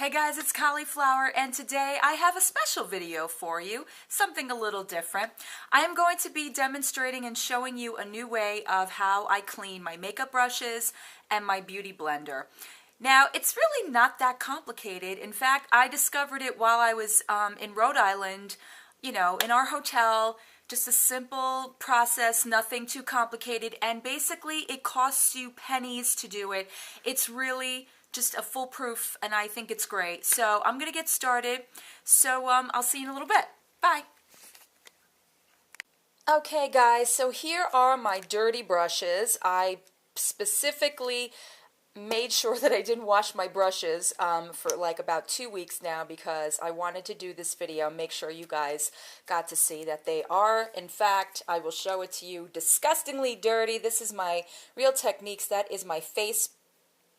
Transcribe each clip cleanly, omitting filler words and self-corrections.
Hey guys, it's Cauliflower, and today I have a special video for you, something a little different. I am going to be demonstrating and showing you a new way of how I clean my makeup brushes and my beauty blender. Now, it's really not that complicated. In fact, I discovered it while I was in Rhode Island, in our hotel. Just a simple process, nothing too complicated, and basically it costs you pennies to do it. It's really just a foolproof, and I think it's great. So I'm going to get started. So I'll see you in a little bit. Bye. Okay guys, so here are my dirty brushes. I specifically made sure that I didn't wash my brushes for like about 2 weeks now because I wanted to do this video, make sure you guys got to see that they are, in fact, I will show it to you, disgustingly dirty. This is my Real Techniques. That is my face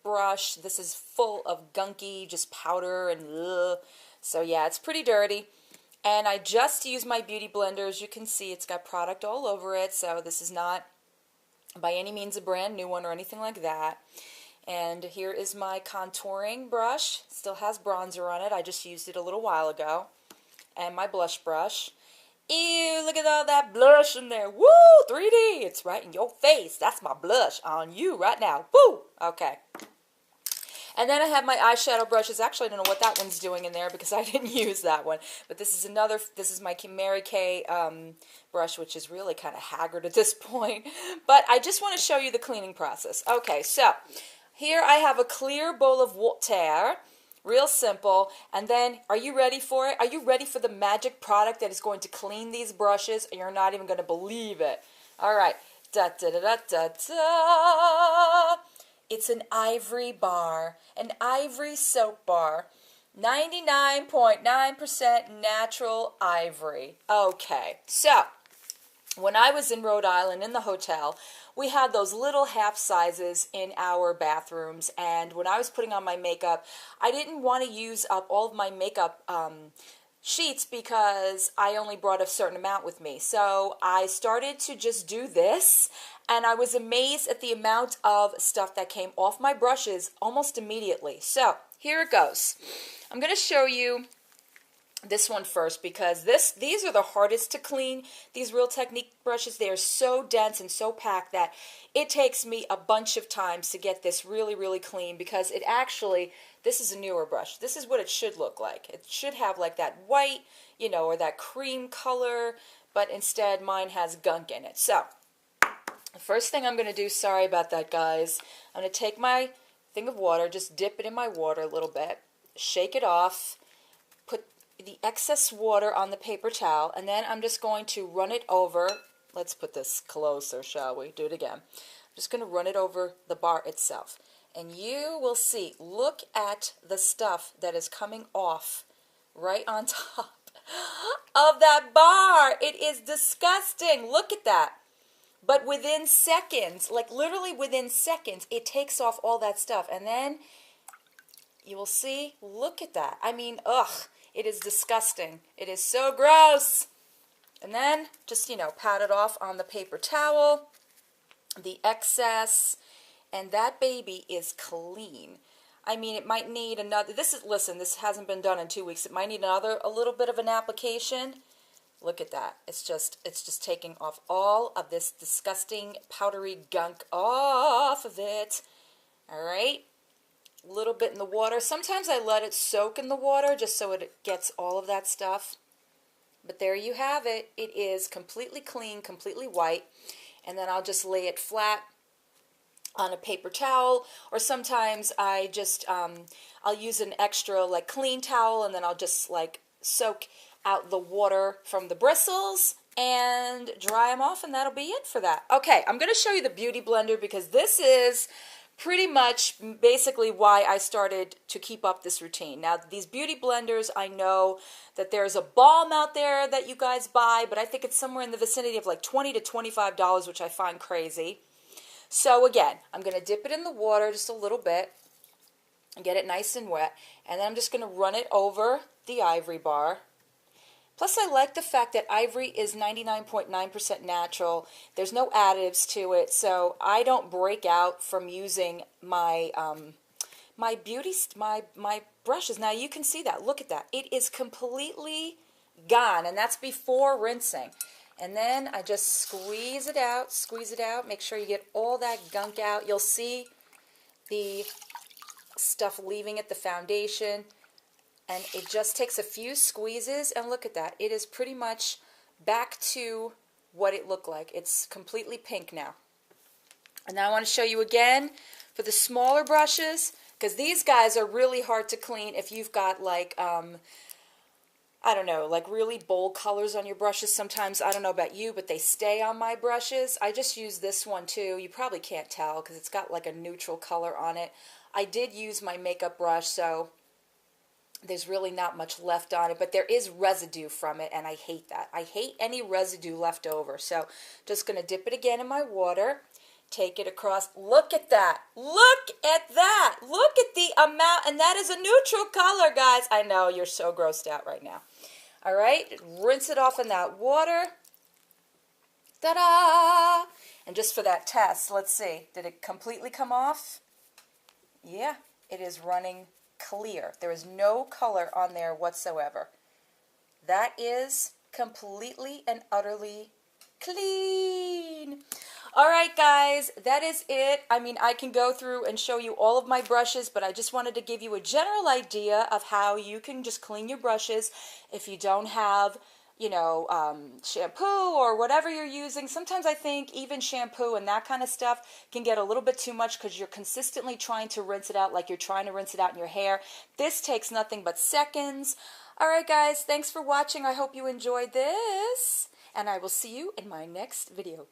brush. This is full of gunky, just powder and ugh. So yeah, it's pretty dirty. And I just used my beauty blender. As you can see, it's got product all over it, so this is not by any means a brand new one or anything like that. And here is my contouring brush. Still has bronzer on it. I just used it a little while ago. And my blush brush. Ew, look at all that blush in there. Woo, 3D. It's right in your face. That's my blush on you right now. Woo. Okay. And then I have my eyeshadow brushes. Actually, I don't know what that one's doing in there because I didn't use that one. But this is my Mary Kay brush, which is really kind of haggard at this point. But I just want to show you the cleaning process. Okay, so here I have a clear bowl of water, real simple, and then are you ready for it? Are you ready for the magic product that is going to clean these brushes? You're not even going to believe it. All right, da da da da da da. It's an ivory bar, an ivory soap bar, 99.9% natural ivory. Okay, so when I was in Rhode Island in the hotel, we had those little half sizes in our bathrooms, and when I was putting on my makeup, I didn't want to use up all of my makeup sheets because I only brought a certain amount with me. So I started to just do this, and I was amazed at the amount of stuff that came off my brushes almost immediately. So here it goes. I'm going to show you this one first because these are the hardest to clean. These Real Technique brushes, they are so dense and so packed that it takes me a bunch of times to get this really, really clean because it actually, this is a newer brush. This is what it should look like. It should have like that white, or that cream color, but instead mine has gunk in it. So the first thing I'm going to do, sorry about that guys, I'm going to take my thing of water, just dip it in my water a little bit, shake it off, put the excess water on the paper towel, and then I'm just going to run it over. Let's put this closer, shall we? Do it again. I'm just going to run it over the bar itself. And you will see, look at the stuff that is coming off right on top of that bar. It is disgusting. Look at that. But within seconds, like literally within seconds, it takes off all that stuff. And then you will see, look at that. I mean, ugh. It is disgusting. It is so gross. And then just, pat it off on the paper towel, the excess, and that baby is clean. I mean, it might need another, listen, this hasn't been done in 2 weeks. It might need a little bit of an application. Look at that. It's just taking off all of this disgusting powdery gunk off of it. All right. Little bit in the water. Sometimes I let it soak in the water just so it gets all of that stuff. But there you have it. It is completely clean, completely white. And then I'll just lay it flat on a paper towel, or sometimes I just I'll use an extra like clean towel, and then I'll just like soak out the water from the bristles and dry them off, and that'll be it for that. Okay, I'm going to show you the beauty blender because this is pretty much basically why I started to keep up this routine. Now, these beauty blenders, I know that there's a balm out there that you guys buy, but I think it's somewhere in the vicinity of like $20 to $25, which I find crazy. So again, I'm going to dip it in the water just a little bit and get it nice and wet, and then I'm just going to run it over the ivory bar. Plus, I like the fact that ivory is 99.9% natural. There's no additives to it, so I don't break out from using my my my brushes. Now you can see that. Look at that. It is completely gone, and that's before rinsing. And then I just squeeze it out, make sure you get all that gunk out. You'll see the stuff leaving at the foundation, and it just takes a few squeezes, and look at that. It is pretty much back to what it looked like. It's completely pink now. And now I want to show you again for the smaller brushes, because these guys are really hard to clean if you've got like I don't know, like really bold colors on your brushes. Sometimes, I don't know about you, but they stay on my brushes. I just use this one too. You probably can't tell because it's got like a neutral color on it. I did use my makeup brush, so there's really not much left on it, but there is residue from it, and I hate that. I hate any residue left over. So just going to dip it again in my water. Take it across. Look at that. Look at that. Look at the amount. And that is a neutral color, guys. I know you're so grossed out right now. All right. Rinse it off in that water. Ta-da! And just for that test, let's see. Did it completely come off? Yeah. It is running clear. There is no color on there whatsoever. That is completely and utterly clean. All right, guys, that is it. I mean, I can go through and show you all of my brushes, but I just wanted to give you a general idea of how you can just clean your brushes if you don't have, you know, shampoo or whatever you're using. Sometimes I think even shampoo and that kind of stuff can get a little bit too much because you're consistently trying to rinse it out like you're trying to rinse it out in your hair. This takes nothing but seconds. All right, guys, thanks for watching. I hope you enjoyed this, and I will see you in my next video.